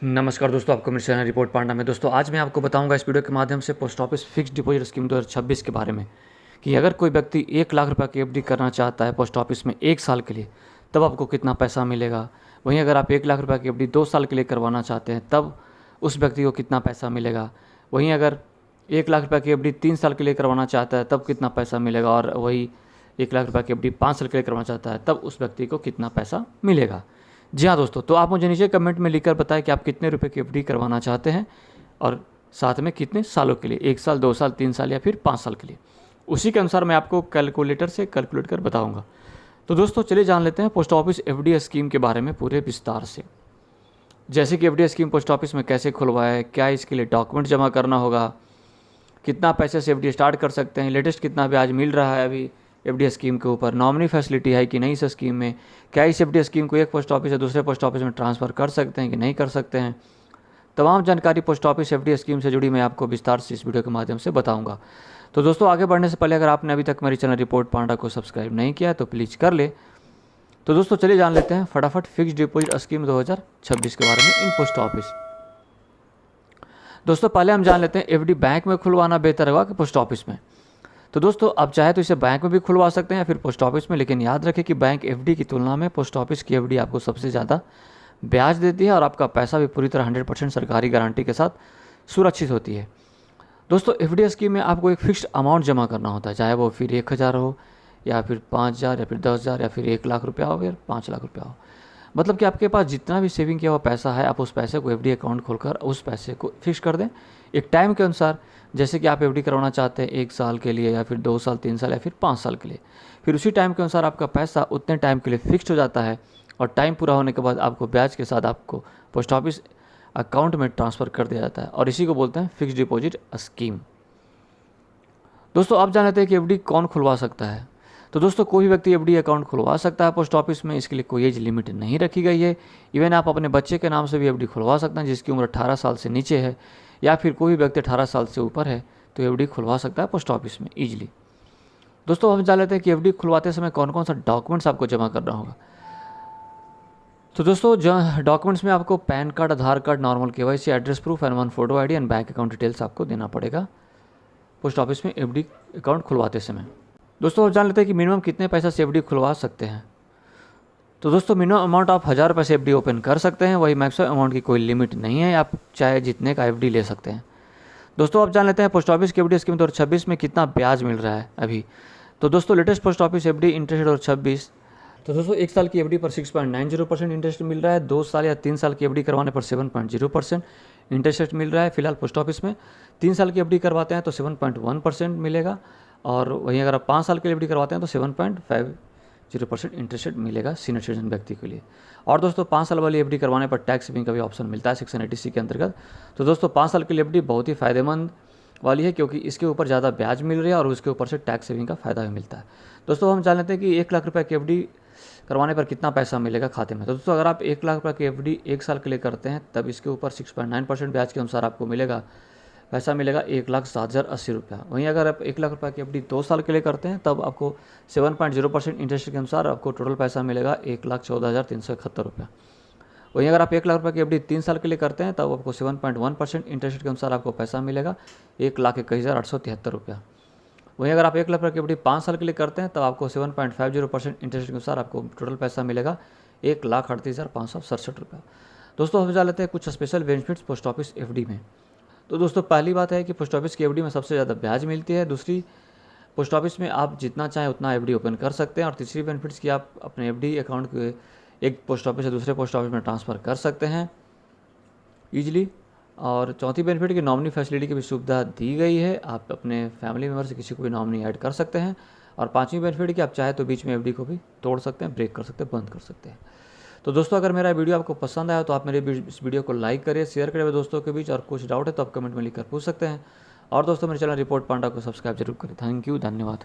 नमस्कार दोस्तों, आपको मेरे चैनल रिपोर्ट पांडा में। दोस्तों आज मैं आपको बताऊंगा इस वीडियो के माध्यम से post office fixed deposit scheme 2026 के बारे में कि अगर कोई व्यक्ति 1 लाख रुपये की एफडी करना चाहता है पोस्ट ऑफिस में 1 साल के लिए, तब आपको कितना पैसा मिलेगा। वहीं अगर आप 1 लाख रुपये की एफडी 2 साल के लिए करवाना चाहते हैं तब उस व्यक्ति को कितना पैसा मिलेगा। वहीं अगर 1 लाख रुपये की एफडी 3 साल के लिए करवाना चाहता है तब कितना पैसा मिलेगा, और वही 1 लाख रुपये की एफडी 5 साल के लिए करवाना चाहता है तब उस व्यक्ति को कितना पैसा मिलेगा। जी हाँ दोस्तों, तो आप मुझे नीचे कमेंट में लिखकर बताएं कि आप कितने रुपए की एफडी करवाना चाहते हैं और साथ में कितने सालों के लिए, 1 साल, 2 साल, 3 साल या फिर 5 साल के लिए। उसी के अनुसार मैं आपको कैलकुलेटर से कैलकुलेट कर बताऊंगा। तो दोस्तों चलिए जान लेते हैं पोस्ट ऑफिस एफडी स्कीम के बारे में पूरे विस्तार से। जैसे कि एफडी स्कीम पोस्ट ऑफिस में कैसे खुलवाए, क्या इसके लिए डॉक्यूमेंट जमा करना होगा, कितना पैसे से एफडी स्टार्ट कर सकते हैं, लेटेस्ट कितना ब्याज मिल रहा है अभी एफडी स्कीम के ऊपर, नॉमिनी फैसिलिटी है कि नहीं इस स्कीम में, क्या इस एफडी स्कीम को एक पोस्ट ऑफिस से दूसरे पोस्ट ऑफिस में ट्रांसफ़र कर सकते हैं कि नहीं कर सकते हैं। तमाम जानकारी पोस्ट ऑफिस एफडी स्कीम से जुड़ी मैं आपको विस्तार से इस वीडियो के माध्यम से बताऊंगा। तो दोस्तों आगे बढ़ने से पहले अगर आपने अभी तक मेरे चैनल रिपोर्ट पांडा को सब्सक्राइब नहीं किया है तो प्लीज़ कर ले। तो दोस्तों चलिए जान लेते हैं फटाफट फिक्स्ड डिपॉजिट स्कीम 2026 के बारे में इन पोस्ट ऑफिस। दोस्तों पहले हम जान लेते हैं एफडी बैंक में खुलवाना बेहतर होगा कि पोस्ट ऑफिस में। तो दोस्तों आप चाहे तो इसे बैंक में भी खुलवा सकते हैं या फिर पोस्ट ऑफिस में, लेकिन याद रखें कि बैंक एफडी की तुलना में पोस्ट ऑफिस की एफडी आपको सबसे ज़्यादा ब्याज देती है और आपका पैसा भी पूरी तरह 100% सरकारी गारंटी के साथ सुरक्षित होती है। दोस्तों एफडी स्कीम में आपको एक फिक्स्ड अमाउंट जमा करना होता है, चाहे वो फिर 1,000 हो या फिर 5,000 या फिर 10,000 या फिर 1 लाख रुपया हो या 5 लाख रुपया हो। मतलब कि आपके पास जितना भी सेविंग किया हुआ पैसा है, आप उस पैसे को एफडी अकाउंट खोलकर उस पैसे को फिक्स कर दें एक टाइम के अनुसार। जैसे कि आप एफडी करवाना चाहते हैं 1 साल के लिए या फिर 2 साल, 3 साल या फिर 5 साल के लिए, फिर उसी टाइम के अनुसार आपका पैसा उतने टाइम के लिए फिक्स्ड हो जाता है और टाइम पूरा होने के बाद आपको ब्याज के साथ आपको पोस्ट ऑफिस अकाउंट में ट्रांसफ़र कर दिया जाता है, और इसी को बोलते हैं फिक्स्ड डिपॉजिट स्कीम। दोस्तों आप जान लेते हैं कि एफडी कौन खुलवा सकता है। तो दोस्तों कोई भी व्यक्ति एफडी अकाउंट खुलवा सकता है पोस्ट ऑफिस में, इसके लिए कोई एज लिमिट नहीं रखी गई है। इवन आप अपने बच्चे के नाम से भी एफडी खुलवा सकते हैं जिसकी उम्र 18 साल से नीचे है, या फिर कोई व्यक्ति 18 साल से ऊपर है तो एफडी खुलवा सकता है पोस्ट ऑफिस में ईजिली। दोस्तों हम जान लेते हैं कि एफडी खुलवाते समय कौन कौन सा डॉक्यूमेंट्स आपको जमा करना होगा। तो दोस्तों डॉक्यूमेंट्स में आपको pan card, Aadhaar card, normal KYC, address proof and 1 photo ID and bank account details आपको देना पड़ेगा पोस्ट ऑफिस में एफडी अकाउंट खुलवाते समय। दोस्तों जान लेते हैं कि मिनिमम कितने पैसा से एफडी खुलवा सकते हैं। तो दोस्तों मिनिमम अमाउंट आप 1,000 रुपये से एफडी ओपन कर सकते हैं, वही मैक्सिमम अमाउंट की कोई लिमिट नहीं है, आप चाहे जितने का एफडी ले सकते हैं। दोस्तों आप जान लेते हैं पोस्ट ऑफिस की एफडी स्कीम 2026 में कितना ब्याज मिल रहा है अभी। तो दोस्तों latest post office FD interest 2026, तो दोस्तों 1 साल की एफडी पर 6.90% इंटरेस्ट मिल रहा है, 2 साल या 3 साल की एफडी करवाने पर 7.0% इंटरेस्ट मिल रहा है फिलहाल पोस्ट ऑफिस में। 3 साल की एफडी करवाते हैं तो 7.1% मिलेगा, और वहीं अगर आप 5 साल के लिए एफडी करवाते हैं तो 7.50% इंटरेस्ट मिलेगा सीनियर सिटीजन व्यक्ति के लिए। और दोस्तों 5 साल वाली एफडी करवाने पर टैक्स सेविंग का भी ऑप्शन मिलता है सेक्शन 80C के अंतर्गत। तो दोस्तों 5 साल की एफडी बहुत ही फ़ायदेमंद वाली है क्योंकि इसके ऊपर ज़्यादा ब्याज मिल रही है और उसके ऊपर से टैक्स सेविंग का फ़ायदा भी मिलता है। दोस्तों हम जान लेते हैं कि 1 लाख रुपये की एफडी करवाने पर कितना पैसा मिलेगा खाते में। तो दोस्तों अगर आप 1 लाख रुपये की एफडी 1 साल के लिए करते हैं तब इसके ऊपर 6.9% ब्याज के अनुसार आपको पैसा मिलेगा 1,07,080 रुपया। वहीं अगर आप 1 लाख रुपये की एफडी 2 साल के लिए करते हैं तब आपको 7.0% इंटरेस्ट के अनुसार आपको टोटल पैसा मिलेगा 1,14,371 रुपया। वहीं अगर आप 1 लाख रुपये की एफडी 3 साल के लिए करते हैं तब आपको 7.1% इंटरेस्ट के अनुसार आपको पैसा मिलेगा 1,21,873 रुपया। वहीं अगर आप 1 लाख रुपये की एफडी 5 साल के लिए करते हैं तब आपको 7.50% इंटरेस्ट के अनुसार आपको टोटल पैसा मिलेगा 1,38,567 रुपया। दोस्तों हम जान लेते हैं कुछ special benefits post office FD में। तो दोस्तों पहली बात है कि पोस्ट ऑफिस की एफडी में सबसे ज़्यादा ब्याज मिलती है। दूसरी, पोस्ट ऑफिस में आप जितना चाहें उतना एफडी ओपन कर सकते हैं। और तीसरी बेनिफिट्स कि आप अपने एफडी अकाउंट के एक पोस्ट ऑफिस से दूसरे पोस्ट ऑफिस में ट्रांसफ़र कर सकते हैं ईजिली। और चौथी बेनिफिट की नॉमिनी फैसिलिटी की भी सुविधा दी गई है, आप अपने फैमिली मेम्बर से किसी को भी नॉमिनी ऐड कर सकते हैं। और पाँचवीं बेनिफिट कि आप चाहे तो बीच में एफडी को भी तोड़ सकते हैं, ब्रेक कर सकते हैं, बंद कर सकते हैं। तो दोस्तों अगर मेरा वीडियो आपको पसंद आया तो आप मेरे इस वीडियो को लाइक करिए, शेयर करिए दोस्तों के बीच, और कुछ डाउट है तो आप कमेंट में लिखकर पूछ सकते हैं। और दोस्तों मेरे चैनल रिपोर्ट पांडा को सब्सक्राइब जरूर करें। थैंक यू, धन्यवाद।